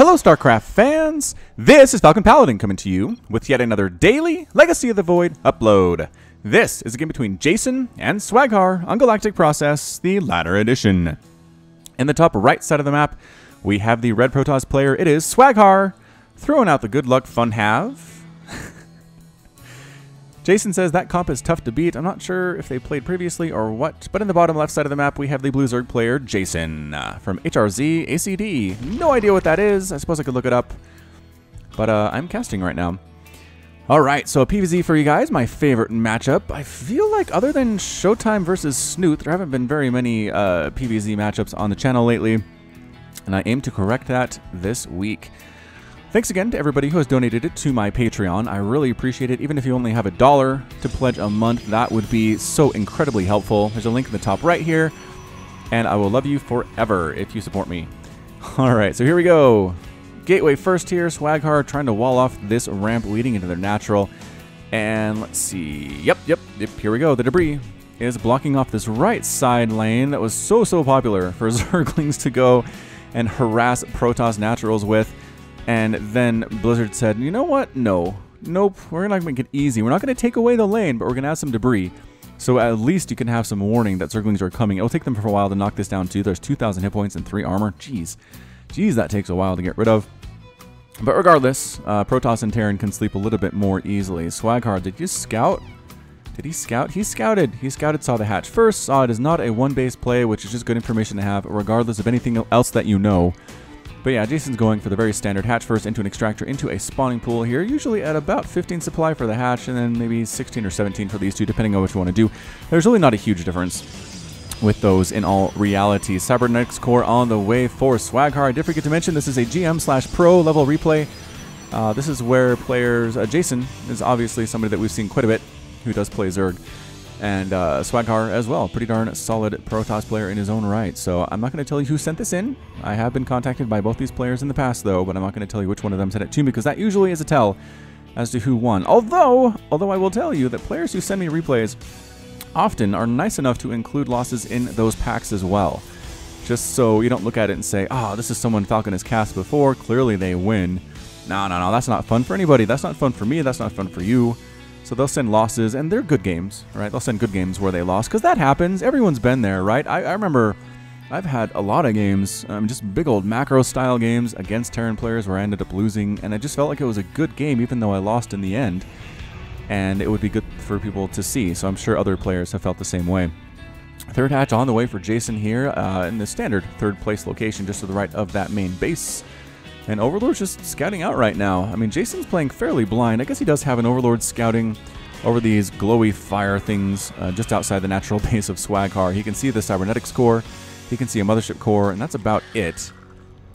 Hello StarCraft fans, this is Falcon Paladin coming to you with yet another daily Legacy of the Void upload. This is a game between Jason and Swaghar on Galactic Process, the latter edition. In the top right side of the map, we have the red Protoss player. It is Swaghar, throwing out the good luck fun have. Jason says that comp is tough to beat. I'm not sure if they played previously or what, but in the bottom left side of the map, we have the blue Zerg player, Jason, from HRZ ACD. No idea what that is. I suppose I could look it up, but I'm casting right now. All right, so a PvZ for you guys, my favorite matchup. I feel like other than Showtime versus Snoot, there haven't been very many PvZ matchups on the channel lately, and I aim to correct that this week. Thanks again to everybody who has donated it to my Patreon. I really appreciate it. Even if you only have $1 to pledge a month, that would be so incredibly helpful. There's a link in the top right here, and I will love you forever if you support me. All right, so here we go. Gateway first here. Swaghar trying to wall off this ramp leading into their natural. And let's see. Yep, here we go. The debris is blocking off this right side lane that was so popular for Zerglings to go and harass Protoss naturals with. And then Blizzard said, you know what? Nope, we're not going to make it easy. We're not going to take away the lane, but we're going to add some debris. So at least you can have some warning that Zerglings are coming. It'll take them for a while to knock this down too. There's 2,000 hit points and 3 armor. Jeez, that takes a while to get rid of. But regardless, Protoss and Terran can sleep a little bit more easily. Swaghar, did you scout? Did he scout? He scouted. He scouted, saw the hatch first, saw it is not a one-base play, which is just good information to have, regardless of anything else that you know. But yeah, Jason's going for the very standard hatch first into an extractor into a spawning pool here, usually at about 15 supply for the hatch and then maybe 16 or 17 for these two, depending on what you want to do. There's really not a huge difference with those in all reality. Cybernetics core on the way for Swaghar. I did forget to mention this is a GM/Pro level replay. This is where players, Jason is obviously somebody that we've seen quite a bit who does play Zerg. And Swaghar as well, pretty darn solid Protoss player in his own right. So I'm not going to tell you who sent this in. I have been contacted by both these players in the past though, but I'm not going to tell you which one of them sent it to me because that usually is a tell as to who won. Although I will tell you that players who send me replays often are nice enough to include losses in those packs as well. Just so you don't look at it and say, oh, this is someone Falcon has cast before, clearly they win. No, that's not fun for anybody. That's not fun for me, that's not fun for you. So they'll send losses, and they're good games, right? They'll send good games where they lost, because that happens. Everyone's been there, right? I remember I've had a lot of games, just big old macro-style games against Terran players where I ended up losing, and I just felt like it was a good game, even though I lost in the end. And it would be good for people to see, so I'm sure other players have felt the same way. Third hatch on the way for Jason here in the standard third place location, just to the right of that main base. And Overlord's just scouting out right now. I mean, Jason's playing fairly blind. I guess he does have an Overlord scouting over these glowy fire things just outside the natural base of Swaghar. He can see the Cybernetics core, he can see a Mothership core, and that's about it.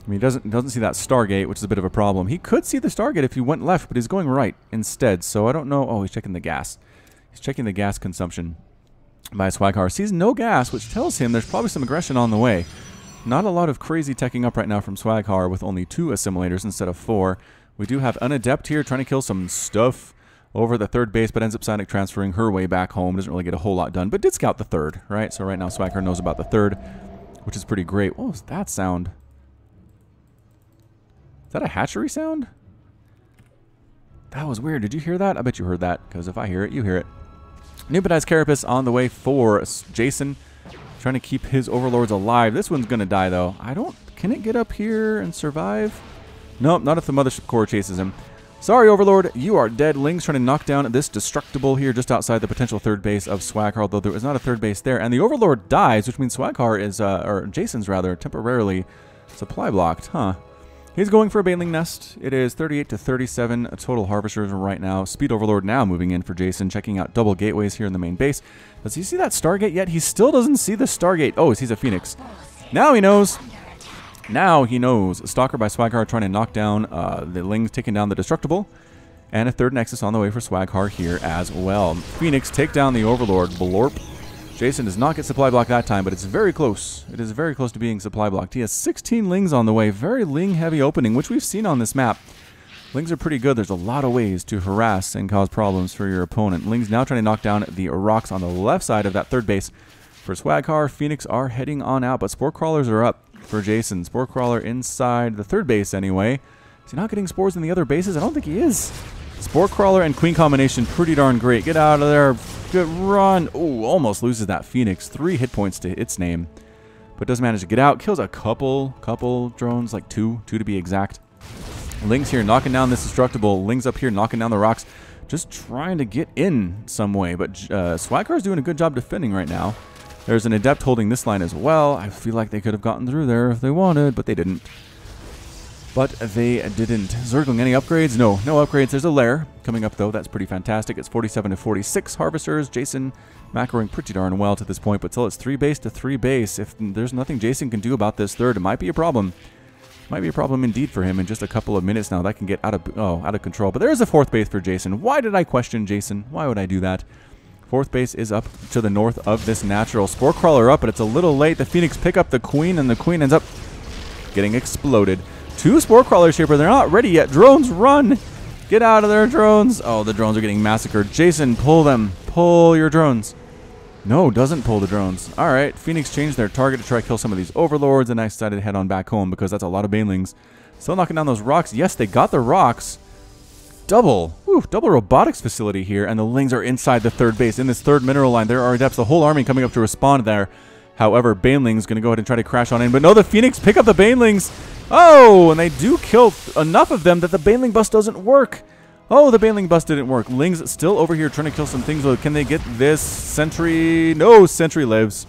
I mean, he doesn't see that Stargate, which is a bit of a problem. He could see the Stargate if he went left, but he's going right instead. So I don't know. Oh, he's checking the gas. He's checking the gas consumption by Swaghar. Sees no gas, which tells him there's probably some aggression on the way. Not a lot of crazy teching up right now from Swaghar with only 2 assimilators instead of 4. We do have an Adept here trying to kill some stuff over the third base, but ends up sonic transferring her way back home. Doesn't really get a whole lot done, but did scout the third, right? So right now Swaghar knows about the third, which is pretty great. What was that sound? Is that a hatchery sound? That was weird. Did you hear that? I bet you heard that, because if I hear it, you hear it. Nubitized Carapace on the way for Jason. Trying to keep his Overlords alive. This one's going to die, though. Can it get up here and survive? Nope, not if the Mothership core chases him. Sorry, Overlord, you are dead. Ling's trying to knock down this Destructible here just outside the potential third base of Swaghar, although there is not a third base there. And the Overlord dies, which means Swaghar is, or Jason's rather, temporarily supply blocked. Huh. He's going for a Baneling Nest. It is 38 to 37 total Harvesters right now. Speed Overlord now moving in for Jason, checking out double gateways here in the main base. Does he see that Stargate yet? He still doesn't see the Stargate. Oh, he sees a Phoenix. Now he knows. Now he knows. Stalker by Swaghar trying to knock down the Lings, taking down the Destructible. And a third Nexus on the way for Swaghar here as well. Phoenix take down the Overlord. Blorp. Jason does not get supply blocked that time, but it's very close. It is very close to being supply blocked. He has 16 Lings on the way. Very Ling-heavy opening, which we've seen on this map. Lings are pretty good. There's a lot of ways to harass and cause problems for your opponent. Lings now trying to knock down the rocks on the left side of that third base. For Swaghar, Phoenix are heading on out, but Spore Crawlers are up. for Jason. Spore Crawler inside the third base anyway. Is he not getting spores in the other bases? I don't think he is. Spore Crawler and Queen combination, pretty darn great. Get out of there. Good run. Oh, almost loses that Phoenix. 3 hit points to its name. But does manage to get out. Kills a couple drones, like two to be exact. Ling's here knocking down this destructible. Ling's up here knocking down the rocks. Just trying to get in some way. But Swaghar's doing a good job defending right now. There's an Adept holding this line as well. I feel like they could have gotten through there if they wanted, but they didn't. Zergling, any upgrades? No upgrades. There's a lair coming up, though. That's pretty fantastic. It's 47 to 46 harvesters. Jason macroing pretty darn well to this point, but still it's 3 base to 3 base. If there's nothing Jason can do about this third, it might be a problem. Might be a problem indeed for him in just a couple of minutes now. That can get out of control. But there is a 4th base for Jason. Why did I question Jason? Why would I do that? 4th base is up to the north of this natural. Spore Crawler up, but it's a little late. The Phoenix pick up the Queen, and the Queen ends up getting exploded. 2 Spore Crawlers here, but they're not ready yet. Drones, run! Get out of there, drones! Oh, the drones are getting massacred. Jason, pull them. Pull your drones. No, doesn't pull the drones. Alright, Phoenix changed their target to try to kill some of these overlords, and I decided to head on back home because that's a lot of banelings. Still knocking down those rocks. Yes, they got the rocks. Double robotics facility here, and the Lings are inside the 3rd base. In this 3rd mineral line, there are Adepts, the whole army coming up to respond there. However, Baneling's going to go ahead and try to crash on in. But no, the Phoenix pick up the Banelings. Oh, and they do kill enough of them that the Baneling bust doesn't work. Oh, the Baneling bust didn't work. Ling's still over here trying to kill some things. Can they get this? Sentry? No, Sentry lives.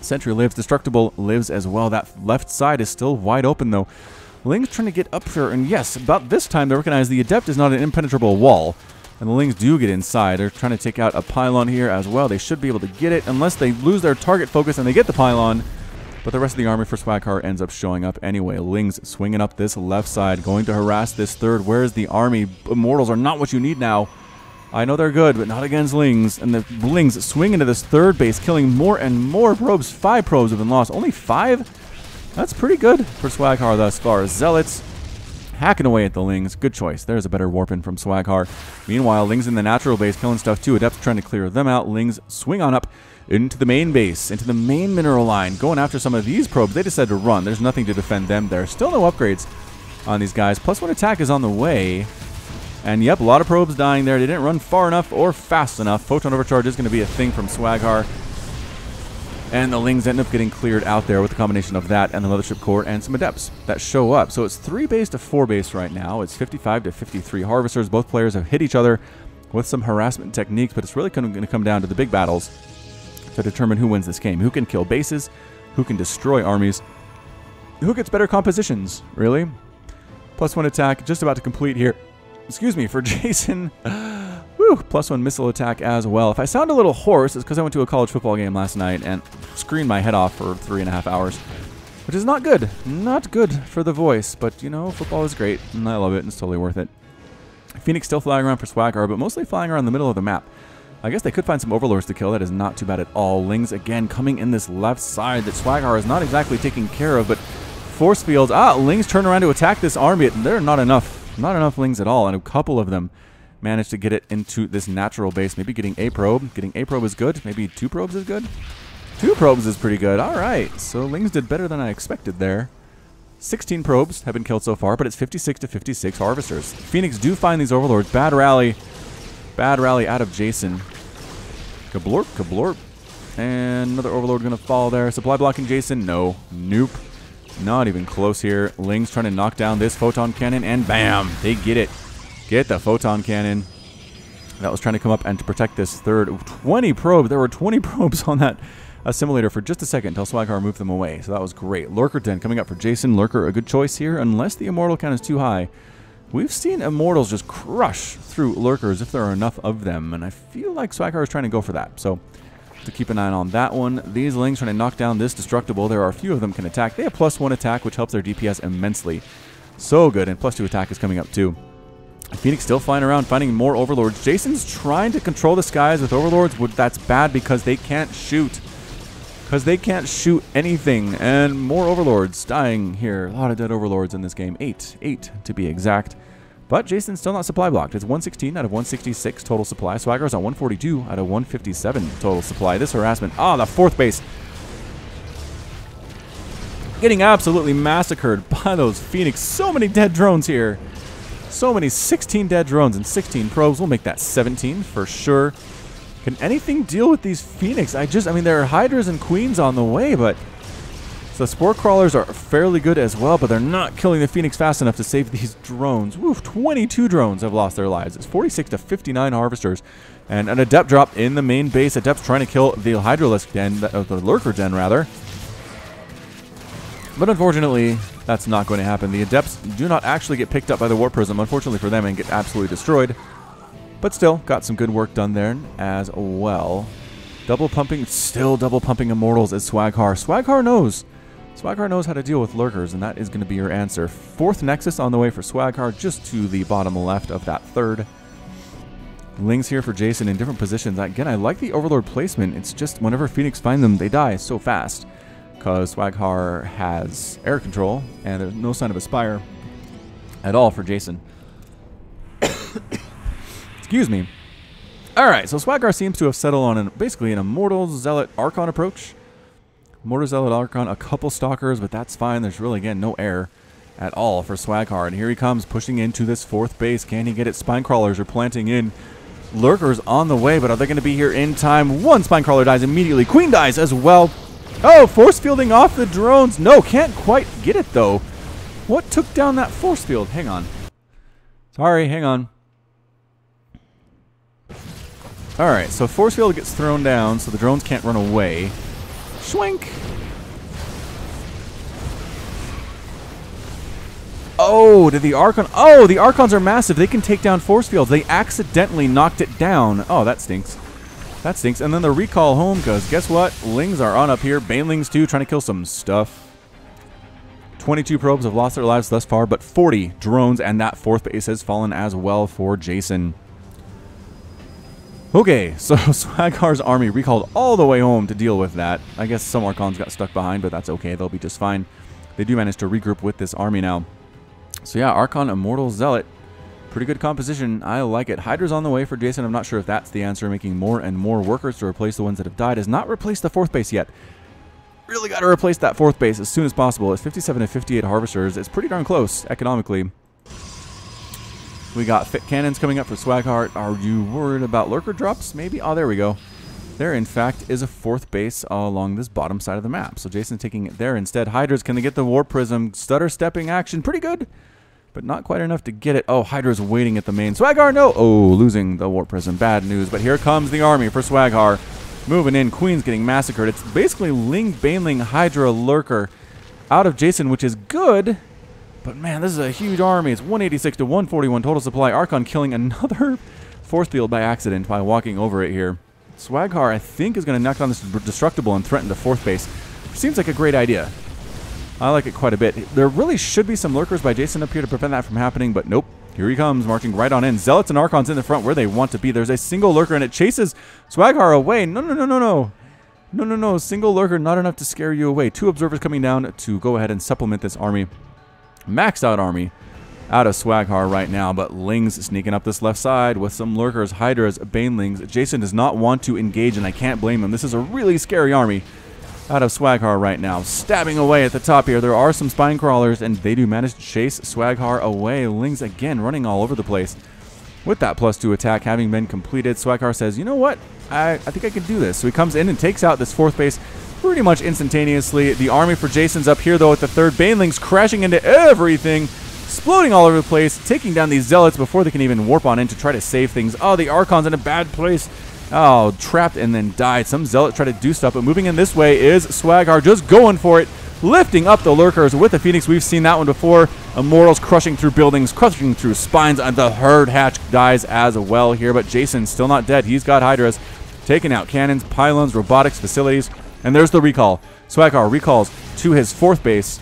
Sentry lives. Destructible lives as well. That left side is still wide open, though. Ling's trying to get up here. And yes, about this time they recognize the Adept is not an impenetrable wall. And the Lings do get inside. They're trying to take out a pylon here as well. They should be able to get it unless they lose their target focus and they get the pylon. But the rest of the army for Swaghar ends up showing up anyway. Lings swinging up this left side, going to harass this 3rd. Where's the army? Immortals are not what you need now. I know they're good, but not against Lings. And the Lings swing into this 3rd base, killing more and more probes. 5 probes have been lost. Only 5? That's pretty good for Swaghar thus far. Zealots hacking away at the Lings. Good choice. There's a better warp-in from Swaghar. Meanwhile, Lings in the natural base killing stuff too. Adepts trying to clear them out. Lings swing on up into the main base, into the main mineral line, going after some of these probes. They decided to run. There's nothing to defend them there. Still no upgrades on these guys. +1 attack is on the way. And yep, a lot of probes dying there. They didn't run far enough or fast enough. Photon overcharge is going to be a thing from Swaghar. And the Lings end up getting cleared out there with a combination of that and the Mothership Core and some Adepts that show up. So it's 3 base to 4 base right now. It's 55 to 53 harvesters. Both players have hit each other with some harassment techniques, but it's really going to come down to the big battles to determine who wins this game. Who can kill bases, who can destroy armies, who gets better compositions, really. +1 attack just about to complete here. Excuse me, for Jason. Woo, +1 missile attack as well. If I sound a little hoarse, it's because I went to a college football game last night and screamed my head off for 3.5 hours, which is not good. Not good for the voice, but you know, football is great and I love it and it's totally worth it. Phoenix still flying around for Swaghar, but mostly flying around the middle of the map. I guess they could find some overlords to kill. That is not too bad at all. Lings again coming in this left side that Swaghar is not exactly taking care of, but force fields. Lings turn around to attack this army. There are not enough Lings at all, and a couple of them managed to get it into this natural base. Maybe getting a probe. Getting a probe is good. Maybe 2 probes is good. 2 probes is pretty good. All right, so Lings did better than I expected there. 16 probes have been killed so far, but it's 56 to 56 harvesters. Phoenix do find these overlords. Bad rally out of Jason. Kablorp, kablorp. And another overlord going to fall there. Supply blocking Jason. No. Nope. Not even close here. Lings trying to knock down this photon cannon, and bam! They get it. Get the photon cannon. That was trying to come up and to protect this 3rd. 20 probes. There were 20 probes on that assimilator for just a second until Swaghar moved them away. So that was great. Lurker Den coming up for Jason. Lurker, a good choice here, unless the immortal count is too high. We've seen immortals just crush through lurkers if there are enough of them, and I feel like Swaghar is trying to go for that. So to keep an eye on that one. These Lings trying to knock down this destructible. There are a few of them can attack. They have +1 attack, which helps their DPS immensely. So good, and +2 attack is coming up too. Phoenix still flying around, finding more overlords. Jason's trying to control the skies with overlords. That's bad because they can't shoot. Because they can't shoot anything. And more overlords dying here. A lot of dead overlords in this game. 8 to be exact. But Jason's still not supply blocked. It's 116 out of 166 total supply. Swaghar's on 142 out of 157 total supply. This harassment. The 4th base. Getting absolutely massacred by those Phoenix. So many dead drones here. So many, 16 dead drones and 16 probes. We'll make that 17 for sure. Can anything deal with these Phoenix? I mean, there are Hydras and Queens on the way, but so the Spore Crawlers are fairly good as well, but they're not killing the Phoenix fast enough to save these drones. Woof, 22 drones have lost their lives. It's 46 to 59 Harvesters. And an Adept drop in the main base. Adept's trying to kill the Hydralisk den, the Lurker den, rather. But unfortunately, that's not going to happen. The Adepts do not actually get picked up by the Warp Prism, unfortunately for them, and get absolutely destroyed. But still, got some good work done there as well. Double pumping, still double pumping Immortals as Swaghar. Swaghar knows how to deal with Lurkers, and that is going to be your answer. 4th Nexus on the way for Swaghar, just to the bottom left of that 3rd. Lings here for Jason in different positions. Again, I like the Overlord placement. It's just whenever Phoenix find them, they die so fast. Because Swaghar has air control, and there's no sign of a Spire at all for Jason. Excuse me. Alright, so Swaghar seems to have settled on basically an Immortal Zealot Archon approach. Immortal Zealot Archon, a couple Stalkers, but that's fine. There's really, again, no air at all for Swaghar. And here he comes, pushing into this 4th base. Can he get it? Spine Crawlers are planting in. Lurkers on the way, but are they going to be here in time? One Spine Crawler dies immediately. Queen dies as well. Oh, force fielding off the drones. No, can't quite get it, though. What took down that force field? Hang on. Sorry, hang on. Alright, so force field gets thrown down, so the drones can't run away. Schwink! Oh, did the Archon... Oh, the Archons are massive. They can take down force fields. They accidentally knocked it down. Oh, that stinks. That stinks. And then the recall home, because guess what? Lings are on up here. Banelings, too, trying to kill some stuff. 22 probes have lost their lives thus far, but 40 drones, and that 4th base has fallen as well for Jason. Okay, so Swaghar's army recalled all the way home to deal with that. I guess some Archons got stuck behind, but that's okay. They'll be just fine. They do manage to regroup with this army now. So yeah, Archon, Immortal, Zealot. Pretty good composition. I like it. Hydra's on the way for Jason. I'm not sure if that's the answer. Making more and more workers to replace the ones that have died. Has not replaced the 4th base yet. Really got to replace that 4th base as soon as possible. It's 57 to 58 Harvesters. It's pretty darn close economically. We got Fit Cannons coming up for Swaghar. Are you worried about Lurker drops? Maybe? Oh, there we go. There, in fact, is a 4th base along this bottom side of the map. So Jason's taking it there instead. Hydras, can they get the Warp Prism? Stutter stepping action. Pretty good, but not quite enough to get it. Oh, Hydra's waiting at the main. Swaghar, no! Oh, losing the Warp Prism. Bad news. But here comes the army for Swaghar. Moving in. Queen's getting massacred. It's basically Ling, Baneling, Hydra, Lurker out of Jason, which is good. But man, this is a huge army. It's 186 to 141 total supply. Archon killing another force field by accident by walking over it here. Swaghar, I think, is going to knock down this Destructible and threaten the 4th base. Seems like a great idea. I like it quite a bit. There really should be some Lurkers by Jason up here to prevent that from happening, but nope. Here he comes, marching right on in. Zealots and Archons in the front where they want to be. There's a single Lurker, and it chases Swaghar away. No, no, no, no, no. No, no, no. Single Lurker, not enough to scare you away. 2 Observers coming down to go ahead and supplement this army. Maxed out army out of Swaghar right now, but Lings sneaking up this left side with some Lurkers, Hydras, Banelings. Jason does not want to engage, and I can't blame him. This is a really scary army out of Swaghar right now. Stabbing away at the top here. There are some Spine Crawlers, and they do manage to chase Swaghar away. Lings again running all over the place with that +2 attack having been completed. Swaghar says, you know what? I think I can do this. So he comes in and takes out this 4th base pretty much instantaneously. The army for Jason's up here, though, at the 3rd. Banelings crashing into everything, exploding all over the place, taking down these Zealots before they can even warp on in to try to save things. Oh, the Archon's in a bad place. Oh, trapped and then died. Some Zealots try to do stuff, but moving in this way is Swaghar, just going for it, lifting up the Lurkers with the Phoenix. We've seen that one before. Immortals crushing through buildings, crushing through spines, and the Herd Hatch dies as well here, but Jason's still not dead. He's got Hydras, taking out cannons, pylons, robotics, facilities. And there's the recall. Swaghar recalls to his 4th base.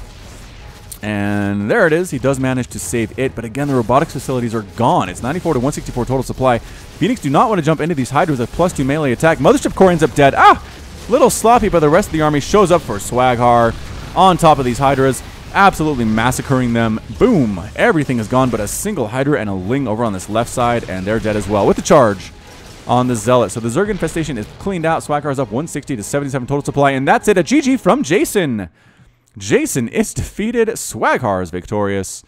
And there it is. He does manage to save it. But again, the robotics facilities are gone. It's 94 to 164 total supply. Phoenix do not want to jump into these Hydras with a +2 melee attack. Mothership Core ends up dead. Ah! Little sloppy, but the rest of the army shows up for Swaghar on top of these Hydras. Absolutely massacring them. Boom! Everything is gone but a single Hydra and a Ling over on this left side. And they're dead as well with the charge on the Zealot. So the Zerg infestation is cleaned out. Swaghar's up 160 to 77 total supply, and that's it. A GG from Jason. Jason is defeated. Swaghar is victorious.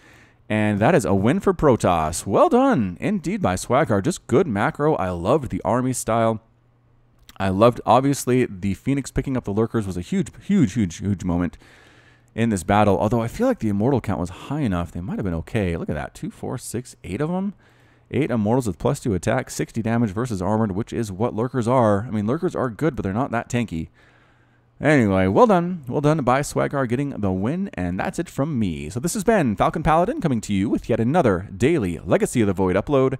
And that is a win for Protoss. Well done, indeed, by Swaghar. Just good macro. I loved the army style. I loved, obviously, the Phoenix picking up the Lurkers was a huge moment in this battle. Although I feel like the Immortal count was high enough. They might have been okay. Look at that. 2, 4, 6, 8 of them. 8 Immortals with +2 attack, 60 damage versus armored, which is what Lurkers are. I mean, Lurkers are good, but they're not that tanky. Anyway, well done. Well done by Swaghar getting the win, and that's it from me. So this has been Falcon Paladin coming to you with yet another daily Legacy of the Void upload.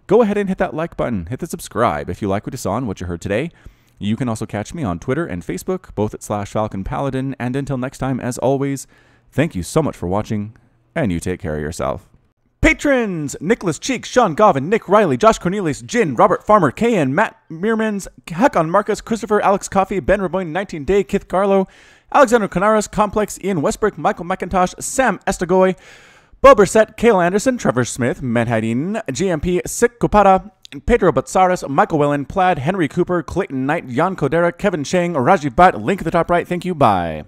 Go ahead and hit that like button. Hit the subscribe if you like what you saw and what you heard today. You can also catch me on Twitter and Facebook, both at /FalconPaladin. And until next time, as always, thank you so much for watching, and you take care of yourself. Patrons! Nicholas Cheek, Sean Govin, Nick Riley, Josh Cornelius, Jin, Robert Farmer, KN, Matt Meermans, Hakon Marcus, Christopher, Alex Coffey, Ben Raboyne, 19 Day, Kith Carlo, Alexander Canaris, Complex, Ian Westbrook, Michael McIntosh, Sam Estagoy, Bob Brissett, Kale Anderson, Trevor Smith, Medhadin, GMP, Sik Kupata, Pedro Batsaris, Michael Wellen, Plaid, Henry Cooper, Clayton Knight, Jan Kodera, Kevin Chang, Raji Butt, link at the top right. Thank you. Bye.